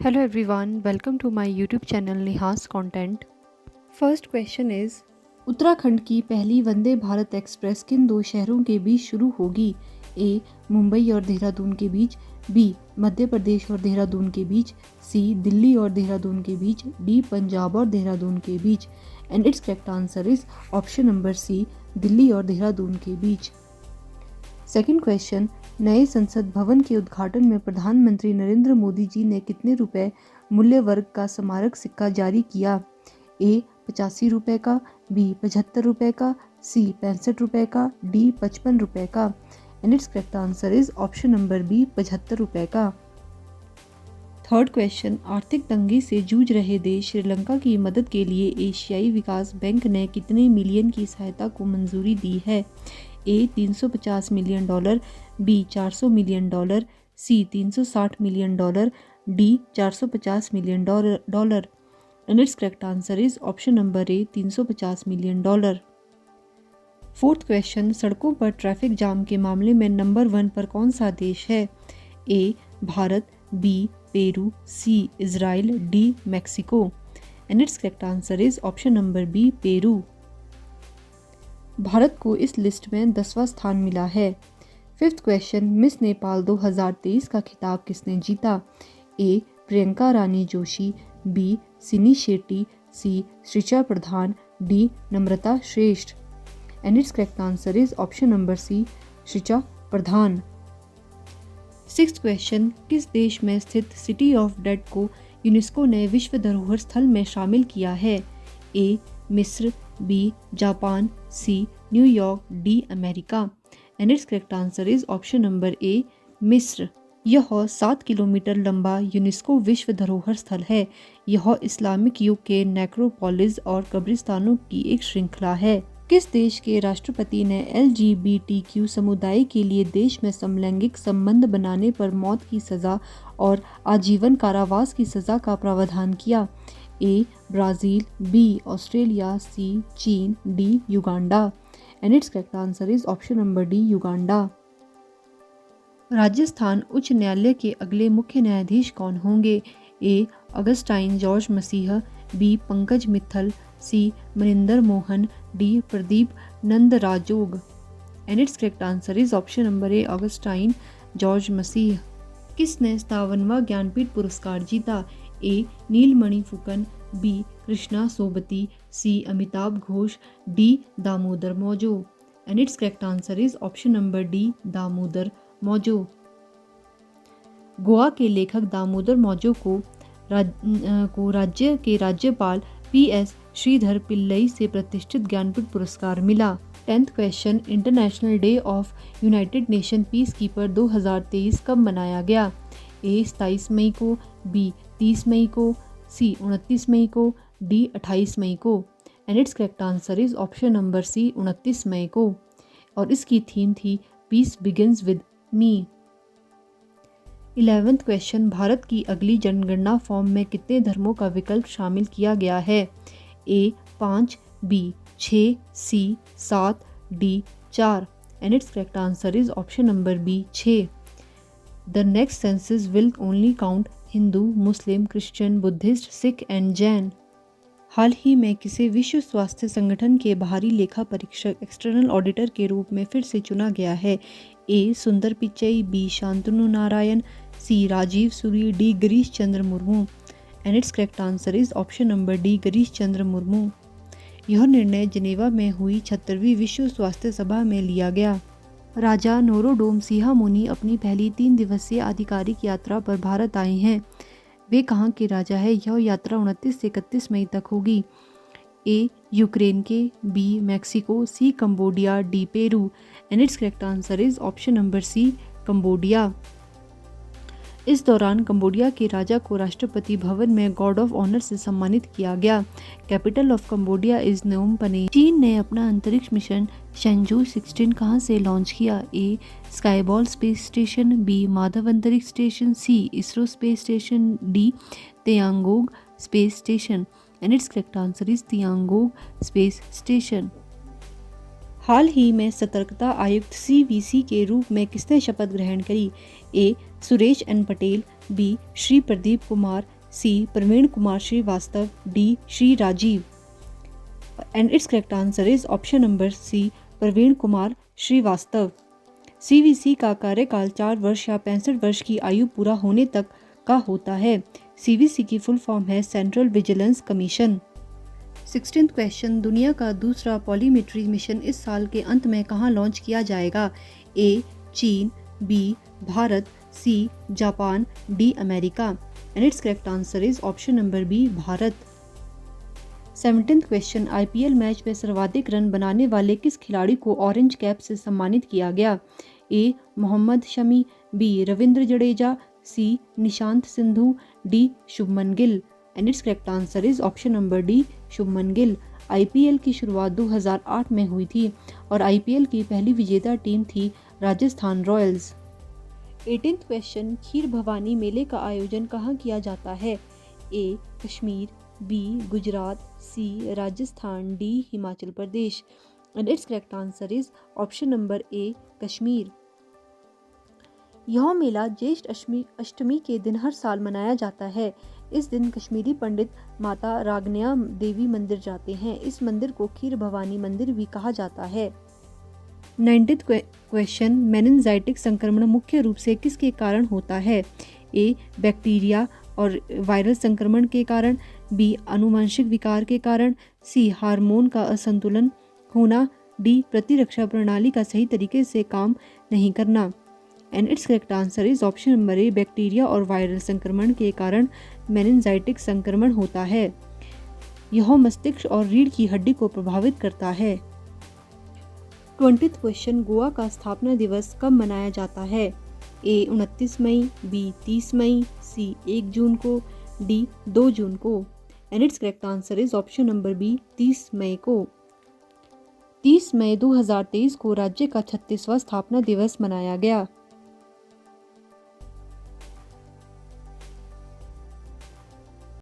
Hello everyone, welcome to my YouTube channel Nihas Content. First question is Uttarakhand की पहली Vande Bharat express किन दो शहरों के बीच शुरू होगी? ए. मुंबई और देहरादून के बीच, बी. मध्य प्रदेश और देहरादून के बीच, सी. दिल्ली और देहरादून के बीच, डी. पंजाब और देहरादून के बीच. And it's correct answer is option number C, Delhi और देहरादून के बीच. सेकंड क्वेश्चन, नए संसद भवन के उद्घाटन में प्रधानमंत्री नरेंद्र मोदी जी ने कितने रुपए मूल्य वर्ग का स्मारक सिक्का जारी किया? ए. 85 रुपए का, बी. 75 रुपए का, सी. 65 रुपए का, डी. 55 रुपए का. And it's correct answer is option number B, 75 रुपए का. थर्ड क्वेश्चन, आर्थिक तंगी से जूझ रहे देश श्रीलंका की मदद के लिए एशियाई विकास बैंक ने कितने मिलियन की सहायता को मंजूरी दी है? A. 350 million dollar, B. 400 million dollar, C. 360 million dollar, D. 450 million dollar. And it's correct answer is option number A, 350 million dollar. Fourth question, सड़कों पर ट्रैफिक जाम के मामले में नंबर 1 पर कौन सा देश है? A. Bharat, B. Peru, C. Israel, D. Mexico. And it's correct answer is option number B, Peru. Bharat को इस लिस्ट में 10वां स्थान मिला है. फिफ्थ क्वेश्चन, मिस नेपाल 2023 का खिताब किसने जीता? A. Priyanka Rani Joshi, B. Sini Shetty, C. Shrichha Pradhan, D. Namrata Shrestha. And it's correct answer is option number C, Shrichha Pradhan. Sixth question, किस देश में स्थित सिटी ऑफ डेड को यूनेस्को ने विश्व धरोहर स्थल में शामिल किया है? ए. मिस्र, B. Japan, C. New York, D. America. And it's correct answer is option number A, मिस्र. यह 7 किलोमीटर लंबा यूनेस्को विश्व धरोहर स्थल है. यह इस्लामिक युग के नेक्रोपोलिस और कब्रिस्तानों की एक श्रृंखला है. किस देश के राष्ट्रपति ने LGBTQ समुदाय के लिए देश में समलैंगिक संबंध बनाने पर मौत की सजा और आजीवन कारावास की सजा का प्रावधान किया? A. Brazil, B. Australia, C. चीन, D. Uganda. And it's correct answer is option number D, Uganda. Rajasthan उच्च न्यायालय के अगले मुख्य न्यायाधीश कौन होंगे? A. Augustine George Masih, B. Pankaj Mittal, C. Maninder Mohan, D. Pradeep Nandrajog. And it's correct answer is option number A, Augustine George Masih. किसने 57वां ज्ञानपीठ पुरस्कार जीता? A. Nilmani Phookan, B. Krishna Sobti, C. Amitav Ghosh, D. Damodar Mauzo. And it's correct answer is option number D, Damodar Mauzo. Goa के लेखक दामोदर मौजो को राज्य के राज्यपाल PS श्रीधर पिल्लई से प्रतिष्ठित ज्ञानपीठ पुरस्कार मिला. 10th question, international day of United nation piece keeper 2023 कब मनाया गया? ए. 27 मई को, बी. 30 मई को, सी. 29 मई को, डी. 28 मई को. And it's correct answer is option number C, 29 मई को. और इसकी थीम थी peace begins with me. 11th question, Bharat की अगली जनगणना फॉर्म में कितने धर्मों का विकल्प शामिल किया गया है? A. 5, B. 6, C. 7, D. 4. And it's correct answer is option number B, 6. The next census will only count Hindu, Muslim, Christian, Buddhist, Sikh and Jain. हाल ही में किसे विश्व स्वास्थ्य संगठन के बाहरी लेखा परीक्षक एक्सटर्नल ऑडिटर के रूप में फिर से चुना गया है? A. Sundar Pichai, B. Shantanu Narayen, C. Rajeev Suri, D. Girish Chandra Murmu. And it's correct answer is option number D, Girish Chandra Murmu. यह निर्णय जिनेवा में हुई 76वीं विश्व स्वास्थ्य सभा में लिया गया. राजा नोरोडोम सिहामुनी अपनी पहली 3 दिवसीय आधिकारिक यात्रा पर भारत आए हैं. वे कहाँ के राजा है? यह यात्रा 29 से 31 मई तक होगी. ए. यूक्रेन के, B. Mexico, C. Cambodia, D. Peru. And it's correct answer is option number C, Cambodia. इस दौरान कंबोडिया के राजा को राष्ट्रपति भवन में गार्ड ऑफ ऑनर से सम्मानित किया गया. कैपिटल ऑफ कंबोडिया इज नोम पने. चीन ने अपना अंतरिक्ष मिशन शेंजू 16 कहाँ से लॉन्च किया? A. Skyball space station, B. Madhav अंतरिक्ष station, C. ISRO space station, D. Tiangong space station. And it's correct answer is Tiangong space station. हाल ही में सतर्कता आयुक्त CVC के रूप में किसने शपथ ग्रहण करी? A. Suresh N Patel, B Shri Pradeep Kumar, C Praveen Kumar Srivastava, D Shri Rajeev. And it's correct answer is option number C Praveen Kumar Srivastava. CVC का कार्यकाल 4 वर्ष या 65 वर्ष की आयु पूरा होने तक का होता है। सीवीसी की फुल फॉर्म है central vigilance commission. 16th question, दुनिया का दूसरा पॉलीमेट्री मिशन इस साल के अंत में कहाँ लॉन्च किया जाएगा? A Cheen, B Bharat, C Japan, D America. And it's correct answer is option number B Bharat. 17th question, IPL match में सर्वाधिक रन बनाने वाले किस खिलाड़ी को ऑरेंज कैप से सम्मानित किया गया? A Mohammed Shami, B Ravindra Jadeja, C Nishant Sindhu, D Shubman Gill. And it's correct answer is option number D Shubman Gill. IPL की शुरुआत 2008 में हुई थी और आईपीएल की पहली विजेता टीम थी Rajasthan Royals. 18th question, Kheer Bhawani मेले का आयोजन कहाँ किया जाता है? A Kashmir, B Gujarat, C Rajasthan, D Himachal Pradesh. And it's correct answer is option number A Kashmir. यह मेला ज्येष्ठ अष्टमी के दिन हर साल मनाया जाता है। इस दिन कश्मीरी पंडित माता रागन्या देवी मंदिर जाते हैं। इस मंदिर को खीर भवानी मंदिर भी कहा जाता है। 19th क्वेश्चन, मेनिनजाइटिक संक्रमण मुख्य रूप से किसके कारण होता है? ए बैक्टीरिया और वायरल संक्रमण के कारण, बी आनुवंशिक विकार के कारण, सी हार्मोन का असंतुलन होना, डी प्रतिरक्षा प्रणाली का सही तरीके से काम नहीं करना। And it's correct answer is option number A bacteria और वायरल संक्रमण के कारण मेनिनजाइटिक संक्रमण होता है। यह मस्तिष्क और रीढ़ की हड्डी को प्रभावित करता है। 20th क्वेश्चन, गोवा का स्थापना दिवस कब मनाया जाता है? ए 29 मई, बी 30 मई, सी 1 जून को, डी 2 जून को। And it's correct answer is option number B 30 मई को। 30 मई 2023 को राज्य का 36वां स्थापना दिवस मनाया गया।